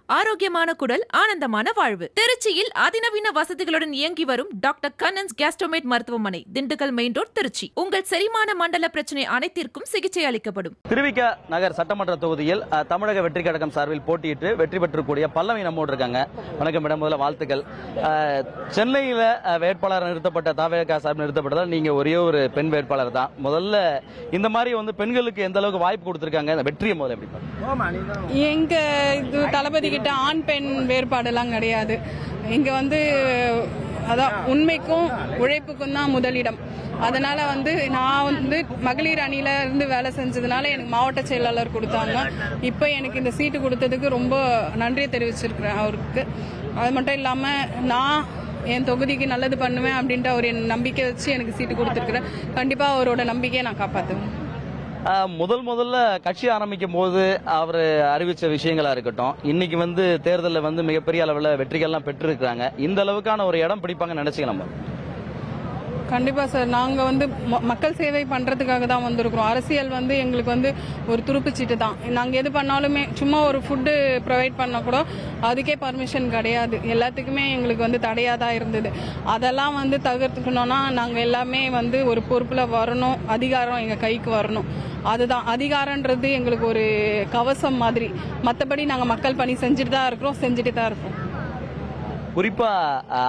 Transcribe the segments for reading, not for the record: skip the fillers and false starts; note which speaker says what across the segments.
Speaker 1: ஆரோக்கியமான குடல், ஆனந்தமான வாழ்வு. திருச்சியில் அதிநவீன வசதிகளுடன் இயங்கி வரும் டாக்டர் கண்ணன்ஸ் கேஸ்ட்ரோமேட் மருத்துவமனை, திண்டுக்கல் மெயின் ரோட், திருச்சி. உங்கள் செரிமான மண்டல பிரச்சனை அனைத்திற்கும் சிகிச்சை அளிக்கப்படும்.
Speaker 2: திருவிக நகர் சட்டமன்ற தொகுதியில் தமிழக வெற்றி கழகம் சார்பில் போட்டியிட்டு வெற்றி பெற்றக்கூடிய பல்லவி நம்மோடு இருக்காங்க. வணக்கம் மேடம், முதல்ல வாழ்த்துக்கள். சென்னையில் வேட்பாளர் நிறுத்தப்பட்ட தாவேகா சார்பில் நிறுத்தப்பட்டதால் நீங்க ஒரே ஒரு பெண் வேட்பாளர் தான். முதல்ல இந்த மாதிரி பெண்களுக்கு எந்த அளவுக்கு வாய்ப்பு கொடுத்திருக்காங்க, இந்த வெற்றியை முதல்ல எப்படி?
Speaker 3: எங்க இது தளபதி கிட்ட ஆண் பெண் வேறுபாடு எல்லாம் கிடையாது. இங்க அதான் உண்மைக்கும் உழைப்புக்கும் தான் முதலிடம். அதனால நான் மகளிர் அணியில இருந்து வேலை செஞ்சதுனால எனக்கு மாவட்ட செயலாளர் கொடுத்தாங்க. இப்ப எனக்கு இந்த சீட்டு கொடுத்ததுக்கு ரொம்ப நன்றியை தெரிவிச்சிருக்கிறேன் அவருக்கு. அது மட்டும் இல்லாம நான் என் தொகுதிக்கு நல்லது பண்ணுவேன் அப்படின்ட்டு அவர் என் நம்பிக்கை வச்சு எனக்கு சீட்டு கொடுத்துருக்கிறேன். கண்டிப்பா அவரோட நம்பிக்கையை நான் காப்பாற்றுவேன்.
Speaker 2: முதல்ல கட்சி ஆரம்பிக்கும் போது அவர் அறிவிச்ச விஷயங்களா இருக்கட்டும், இன்னைக்கு தேர்தலில் மிகப்பெரிய அளவில் வெற்றிகள்லாம் பெற்றிருக்கிறாங்க. இந்த அளவுக்கான ஒரு இடம் பிடிப்பாங்கன்னு நினைச்சுக்கலாம்.
Speaker 3: கண்டிப்பா சார், நாங்க மக்கள் சேவை பண்றதுக்காக தான் வந்திருக்கிறோம். அரசியல் எங்களுக்கு ஒரு துருப்புச்சீட்டு தான். நாங்க எது பண்ணாலுமே சும்மா ஒரு ஃபுட்டு ப்ரொவைட் பண்ண கூட அதுக்கே பர்மிஷன் கிடையாது. எல்லாத்துக்குமே எங்களுக்கு தடையா தான் இருந்தது. அதெல்லாம் தவிர்த்துக்கணும்னா நாங்க எல்லாமே ஒரு பொறுப்புல வரணும், அதிகாரம் எங்க கைக்கு வரணும். அதுதான் அதிகாரன்றது எங்களுக்கு ஒரு கவசம் மாதிரி. மற்றபடி நாங்க மக்கள் பணி செஞ்சுட்டு தான் இருக்கிறோம், செஞ்சுட்டு தான் இருக்கோம்.
Speaker 2: குறிப்பா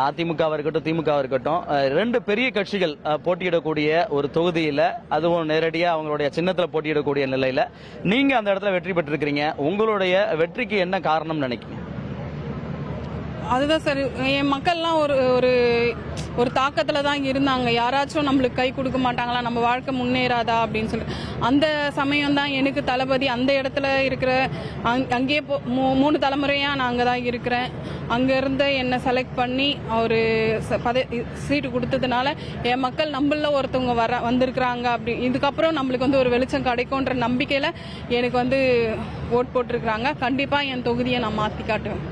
Speaker 2: அதிமுகவா இருக்கட்டும், திமுக இருக்கட்டும், ரெண்டு பெரிய கட்சிகள் போட்டியிடக்கூடிய ஒரு தொகுதியில, அதுவும் நேரடியா அவங்களுடைய சின்னத்துல போட்டியிடக்கூடிய நிலையில நீங்க அந்த இடத்துல வெற்றி பெற்றிருக்கிறீங்க. உங்களுடைய வெற்றிக்கு என்ன காரணம் நினைக்கிறீங்க?
Speaker 3: அதுதான் சார், என் மக்கள்லாம் ஒரு தாக்கத்துல தான் இருந்தாங்க. யாராச்சும் நம்மளுக்கு கை கொடுக்க மாட்டாங்களா, நம்ம வாழ்க்கை முன்னேறாதா அப்படின்னு சொல்லிட்டு. அந்த சமயம் தான் எனக்கு தளபதி அந்த இடத்துல இருக்கிற அங்கேயே 3 தலைமுறையா நான் அங்கதான் இருக்கிறேன். அங்க இருந்து என்னை செலக்ட் பண்ணி அவரு சீட்டு கொடுத்ததுனால என் மக்கள் நம்மள ஒருத்தவங்க வந்திருக்கிறாங்க. அப்படி இதுக்கப்புறம் நம்மளுக்கு ஒரு வெளிச்சம் கிடைக்கும்ன்ற நம்பிக்கையில எனக்கு ஓட் போட்டிருக்கிறாங்க. கண்டிப்பா என் தொகுதியை நான் மாத்தி காட்டுவேன்.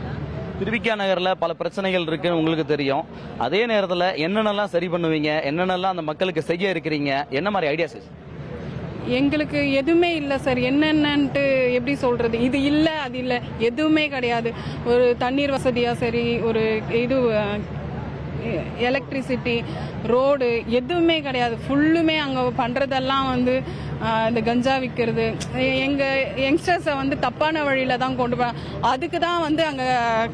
Speaker 2: திருவிக நகர்ல பல பிரச்சனைகள் இருக்குன்னு உங்களுக்கு தெரியும். அதே நேரத்தில் என்னென்னலாம் சரி பண்ணுவீங்க, என்னென்னலாம் அந்த மக்களுக்கு செய்ய இருக்கிறீங்க, என்ன மாதிரி ஐடியாஸ்?
Speaker 3: எங்களுக்கு எதுவுமே இல்லை சார். என்னென்னன்ட்டு எப்படி சொல்றது, இது இல்லை அது இல்லை, எதுவுமே கிடையாது. ஒரு தண்ணீர் வசதியா சரி, ஒரு இது எலக்ட்ரிசிட்டி, ரோடு எதுவுமே கிடையாது. ஃபுல்லுமே அங்கே பண்ணுறதெல்லாம் இந்த கஞ்சா விற்கிறது, எங்கள் யங்ஸ்டர்ஸை தப்பான வழியில தான் கொண்டு போய் அதுக்கு தான் அங்கே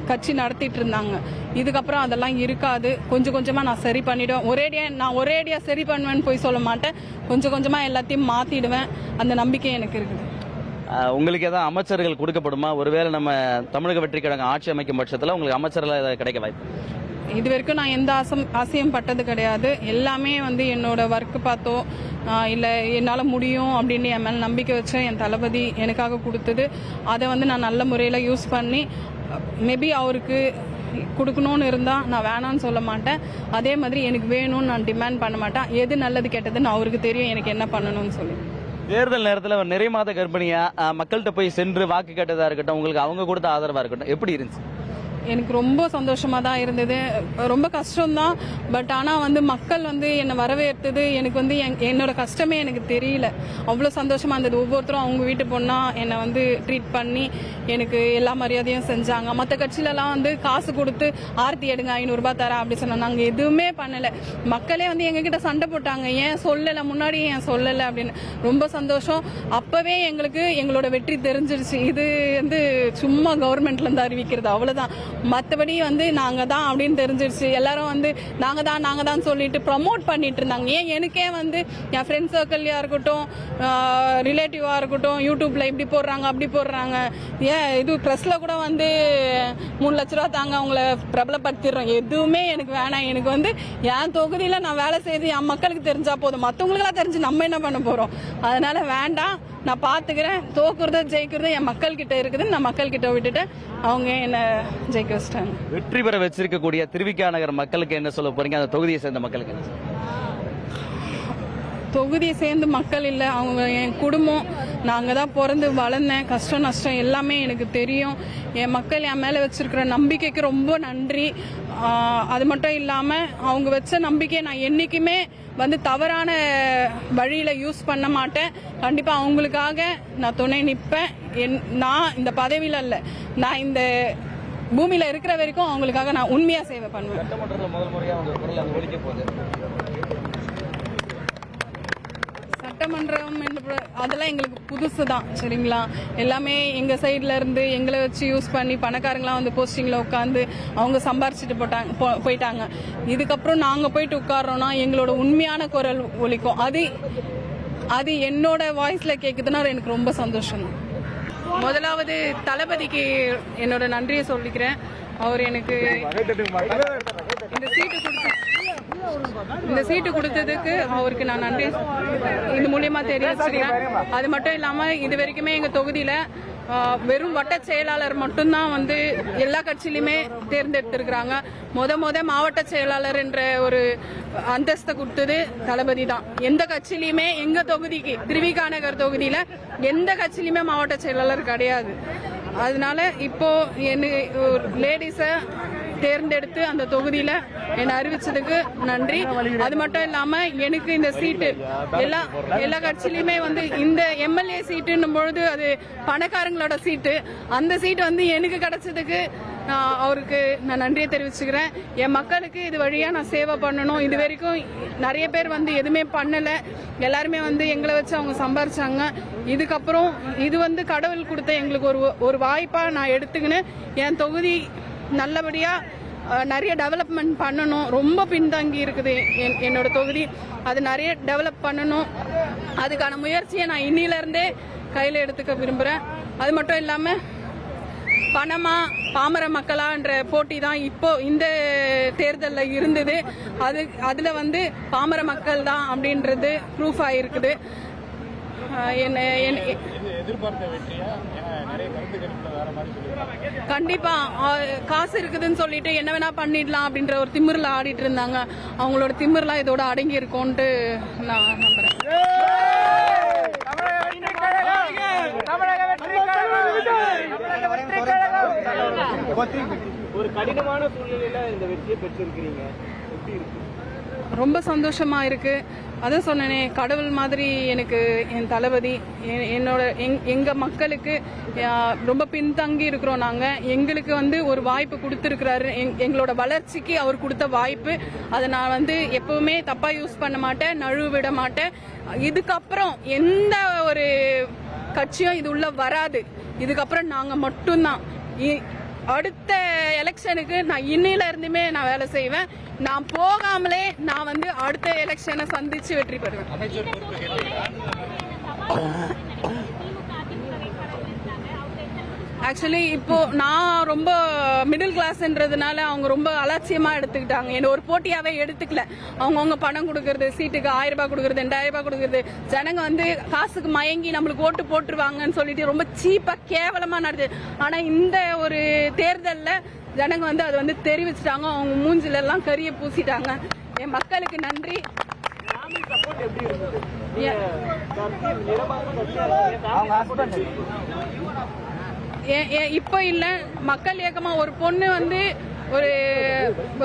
Speaker 3: கட்சி நடத்திட்டு இருந்தாங்க. இதுக்கப்புறம் அதெல்லாம் இருக்காது. கொஞ்சம் கொஞ்சமாக நான் சரி பண்ணிவிடுவேன். நான் ஒரேடியாக சரி பண்ணுவேன்னு போய் சொல்ல மாட்டேன். கொஞ்சம் கொஞ்சமாக எல்லாத்தையும் மாற்றிடுவேன். அந்த நம்பிக்கை எனக்கு இருக்குது.
Speaker 2: உங்களுக்கு ஏதாவது அமைச்சர்கள் கொடுக்கப்படுமா? ஒருவேளை நம்ம தமிழக வெற்றி கழகம் ஆட்சி அமைக்கும் பட்சத்தில் உங்களுக்கு அமைச்சர்கள் கிடைக்க வாய்ப்பு?
Speaker 3: இது வரைக்கும் நான் எந்த ஆசையும் பட்டது கிடையாது. எல்லாமே என்னோட ஒர்க் பார்த்தோ இல்லை என்னால் முடியும் அப்படின்னு என் மேலே நம்பிக்கை வச்ச என் தளபதி எனக்காக கொடுத்தது. அதை நான் நல்ல முறையில் யூஸ் பண்ணி மேபி அவருக்கு கொடுக்கணும்னு இருந்தால் நான் வேணான்னு சொல்ல மாட்டேன். அதே மாதிரி எனக்கு வேணும்னு நான் டிமாண்ட் பண்ண மாட்டேன். எது நல்லது கெட்டதுன்னு அவருக்கு தெரியும் எனக்கு என்ன பண்ணணும்னு சொல்லி.
Speaker 2: தேர்தல் நேரத்தில் ஒரு நிறைய மாத கர்ப்பிணியா மக்கள்கிட்ட போய் சென்று வாக்கு கேட்டதா இருக்கட்டும், உங்களுக்கு அவங்க கொடுத்த ஆதரவா இருக்கட்டும், எப்படி இருந்துச்சு?
Speaker 3: எனக்கு ரொம்ப சந்தோஷமா தான் இருந்தது. ரொம்ப கஷ்டம்தான். பட் ஆனால் மக்கள் என்னை வரவேற்றது எனக்கு என்னோட கஷ்டமே எனக்கு தெரியல. அவ்வளோ சந்தோஷமா இருந்தது. ஒவ்வொருத்தரும் அவங்க வீட்டு பொண்ணா என்னை ட்ரீட் பண்ணி எனக்கு எல்லா மரியாதையும் செஞ்சாங்க. மற்ற கட்சியிலலாம் காசு கொடுத்து ஆர்த்தி எடுங்க 500 ரூபாய் தரேன் அப்படி சொன்னாங்க. நாங்கள் எதுவுமே பண்ணலை. மக்களே எங்ககிட்ட சண்டை போட்டாங்க, ஏன் சொல்லலை, முன்னாடி ஏன் சொல்லலை அப்படின்னு. ரொம்ப சந்தோஷம். அப்பவே எங்களுக்கு எங்களோட வெற்றி தெரிஞ்சிருச்சு. இது சும்மா கவர்மெண்ட்ல இருந்து அறிவிக்கிறது அவ்வளவுதான். மற்றபடி நாங்க தான் அப்படின்னு தெரிஞ்சிருச்சு. எல்லாரும் நாங்க தான் சொல்லிட்டு ப்ரமோட் பண்ணிட்டு இருந்தாங்க. ஏன் எனக்கே என் ஃப்ரெண்ட் சர்க்கிள்லயா இருக்கட்டும், ரிலேட்டிவா இருக்கட்டும், யூடியூப்ல இப்படி போடுறாங்க அப்படி போடுறாங்க. ஏன் இது ப்ரெஸ்ல கூட 3 லட்ச ரூபா தாங்க அவங்கள பிரபலப்படுத்திடுறோம். எதுவுமே எனக்கு வேணாம். எனக்கு என் தொகுதியில நான் வேலை செய்து என் மக்களுக்கு தெரிஞ்சா போதும். மற்றவங்களுக்கெல்லாம் தெரிஞ்சு நம்ம என்ன பண்ண போறோம்? அதனால வேண்டாம், நான் பாத்துக்கிறேன். தோக்குறது ஜெயிக்கிறது என் மக்கள் கிட்ட இருக்குது. நான் மக்கள் கிட்ட விட்டுட்டு அவங்க என்ன ஜெயிக்க வச்சிட்டாங்க.
Speaker 2: வெற்றி பெற வச்சிருக்கக்கூடிய திருவிக நகர் மக்களுக்கு என்ன சொல்ல போறீங்க? அந்த தொகுதியை சேர்ந்த மக்களுக்கு என்ன?
Speaker 3: தொகுதியை சேர்ந்து மக்கள் இல்லை, அவங்க என் குடும்பம். நாங்கள் தான் பிறந்து வளர்ந்தேன். கஷ்டம் நஷ்டம் எல்லாமே எனக்கு தெரியும். என் மக்கள் என் மேலே வச்சிருக்கிற நம்பிக்கைக்கு ரொம்ப நன்றி. அது மட்டும் இல்லாமல் அவங்க வச்ச நம்பிக்கையை நான் என்றைக்குமே வந்து தவறான வழியில் யூஸ் பண்ண மாட்டேன். கண்டிப்பாக அவங்களுக்காக நான் துணை நிற்பேன். நான் இந்த பதவியில் இல்லை, நான் இந்த பூமியில் இருக்கிற வரைக்கும் அவங்களுக்காக நான் உண்மையாக சேவை பண்ணுவேன். சட்டமன்றம் அதெல்லாம் எங்களுக்கு புதுசு தான், சரிங்களா? எல்லாமே எங்கள் சைடில் இருந்து எங்களை வச்சு யூஸ் பண்ணி பணக்காரங்களாம் வந்து போஸ்டிங்கில் உட்காந்து அவங்க சம்பாரிச்சிட்டு போயிட்டாங்க. இதுக்கப்புறம் நாங்கள் போயிட்டு உட்காரோன்னா எங்களோட உண்மையான குரல் ஒலிக்கும். அது என்னோட வாய்ஸில் கேட்குதுன்னா எனக்கு ரொம்ப சந்தோஷம். முதலாவது தளபதிக்கு என்னோட நன்றியை சொல்லிக்கிறேன். அவர் எனக்கு இந்த சீட்டு கொடுத்ததுக்கு அவருக்கு நான் நன்றி இது மூலியமா தெரிவிச்சுக்கிறேன். அது மட்டும் இல்லாம இது வரைக்குமே எங்க தொகுதியில வெறும் வட்ட செயலாளர் மட்டும்தான் வந்து எல்லா கட்சியிலுமே தேர்ந்தெடுத்திருக்கிறாங்க. முத மாவட்ட செயலாளர் என்ற ஒரு அந்தஸ்தை கொடுத்தது தளபதி தான். எந்த கட்சியிலுமே எங்க தொகுதிக்கு திருவிக நகர் தொகுதியில எந்த கட்சியிலுமே மாவட்ட செயலாளர் கிடையாது. அதனால இப்போ லேடிஸ தேர்ந்தெடுத்து அந்த தொகுதியில என்னை அறிவிச்சதுக்கு நன்றி. அது மட்டும் இல்லாம எனக்கு இந்த சீட்டு எல்லா கட்சியிலுமே வந்து இந்த எம்எல்ஏ சீட்டுன்னும் பொழுது அது பணக்காரங்களோட சீட்டு. அந்த சீட்டு வந்து எனக்கு கிடைச்சதுக்கு அவருக்கு நான் நன்றியை தெரிவிச்சுக்கிறேன். என் மக்களுக்கு இது வழியா நான் சேவை பண்ணணும். இது வரைக்கும் நிறைய பேர் வந்து எதுவுமே பண்ணல, எல்லாருமே வந்து எங்களை வச்சு அவங்க சம்பாரிச்சாங்க. இதுக்கப்புறம் இது வந்து கடவுள் கொடுத்த எங்களுக்கு ஒரு வாய்ப்பா நான் எடுத்துக்கின்னு என் தொகுதி நல்லபடியா நிறைய டெவலப்மெண்ட் பண்ணணும். ரொம்ப பின்தங்கி இருக்குது என்னோட தொகுதி, அது நிறைய டெவலப் பண்ணணும். அதுக்கான முயற்சியை நான் இன்னிலிருந்தே கையில் எடுத்துக்க விரும்புகிறேன். அது மட்டும் இல்லாமல் பணமா பாமர மக்களான்ற போட்டி தான் இப்போ இந்த தேர்தலில் இருந்தது. அதில் வந்து பாமர மக்கள் தான் அப்படின்றது ப்ரூஃப் ஆகிருக்குது. கண்டிப்பா காசு இருக்குதுன்னு சொல்லிட்டு என்ன வேணா பண்ணிடலாம் அப்படின்ற ஒரு திமிர்ல ஆடிட்டு இருந்தாங்க. அவங்களோட திமிர்லாம் இதோட அடங்கி இருக்கும்ட்டு நான் நம்புறேன்.
Speaker 4: ஒரு கடினமான சூழ்நிலையில இந்த வெற்றியை பெற்றிருக்கிறீங்க, எப்படி இருக்கு?
Speaker 3: ரொம்ப சந்தோஷமா இருக்கு. அதான் சொன்னேனே, கடவுள் மாதிரி எனக்கு என் தளபதி எங்க மக்களுக்கு ரொம்ப பின்தங்கி இருக்கிறோம் நாங்க. எங்களுக்கு வந்து ஒரு வாய்ப்பு கொடுத்துருக்கிறாரு. எங்களோட வளர்ச்சிக்கு அவர் கொடுத்த வாய்ப்பு. அதை நான் வந்து எப்பவுமே தப்பா யூஸ் பண்ண மாட்டேன், நழுவு விட மாட்டேன். இதுக்கப்புறம் எந்த ஒரு கட்சியும் இது உள்ள வராது. இதுக்கப்புறம் நாங்க மட்டும்தான். அடுத்த எலெக்ஷனுக்கு நான் இன்னில இருந்துமே நான் வேலை செய்வேன். நான் போகாமலே நான் வந்து அடுத்த எலெக்ஷனை சந்திச்சு வெற்றி பெறுவேன். ஆக்சுவலி இப்போ நான் ரொம்ப மிடில் கிளாஸ்ன்றதுனால அவங்க ரொம்ப அலட்சியமா எடுத்துக்கிட்டாங்க. என்ன ஒரு போட்டியாவே எடுத்துக்கல. அவங்கவுங்க பணம் கொடுக்கறது, சீட்டுக்கு 1000 ரூபாய் கொடுக்கறது, 2000 ரூபாய் கொடுக்கறது, ஜனங்க வந்து காசுக்கு மயங்கி நம்மளுக்கு ஓட்டு போட்டுருவாங்கன்னு சொல்லிட்டு ரொம்ப சீப்பா கேவலமா நடக்குது. ஆனா இந்த ஒரு தேர்தல்ல ஜனங்க வந்து அதை வந்து தெரிவிச்சுட்டாங்க. அவங்க மூஞ்சில எல்லாம் கரிய பூசிட்டாங்க. என் மக்களுக்கு நன்றி. இப்போ இல்ல, மக்கள் இயக்கமா ஒரு பொண்ணு வந்து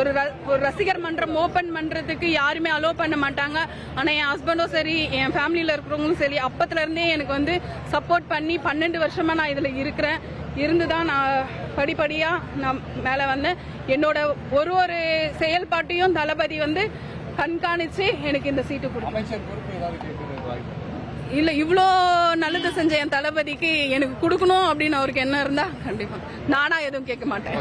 Speaker 3: ஒரு ரசிகர் மன்றம் ஓபன் பண்றதுக்கு யாருமே அலோ பண்ண மாட்டாங்க. ஆனா என் ஹஸ்பண்டும் சரி, என் ஃபேமிலியில இருக்கிறவங்களும் சரி, அப்பத்துல இருந்தே எனக்கு வந்து சப்போர்ட் பண்ணி 12 வருஷமா நான் இதுல இருக்கிறேன். இருந்துதான் நான் படிப்படியா நான் மேல வந்தேன். என்னோட ஒரு செயல்பாட்டையும் தளபதி வந்து கண்காணிச்சு எனக்கு இந்த சீட்டு கொடுத்தாங்க. இல்ல, இவ்வளோ நல்லது செஞ்ச என் தளபதிக்கு எனக்கு கொடுக்கணும் அப்படின்னு அவருக்கு என்ன இருந்தா கண்டிப்பா நானா எதுவும் கேட்க மாட்டேன்.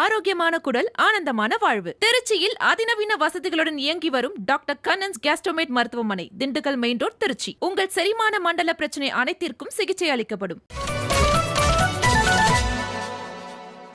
Speaker 1: ஆரோக்கியமான குடல், ஆனந்தமான வாழ்வு. திருச்சியில் அதிநவீன வசதிகளுடன் இயங்கி வரும் டாக்டர் கண்ணன்ஸ் கேஸ்ட்ரோமேட் மருத்துவமனை, திண்டுக்கல் மெயின் ரோட், திருச்சி. உங்கள் செரிமான மண்டல பிரச்சனை அனைத்திற்கும் சிகிச்சை அளிக்கப்படும்.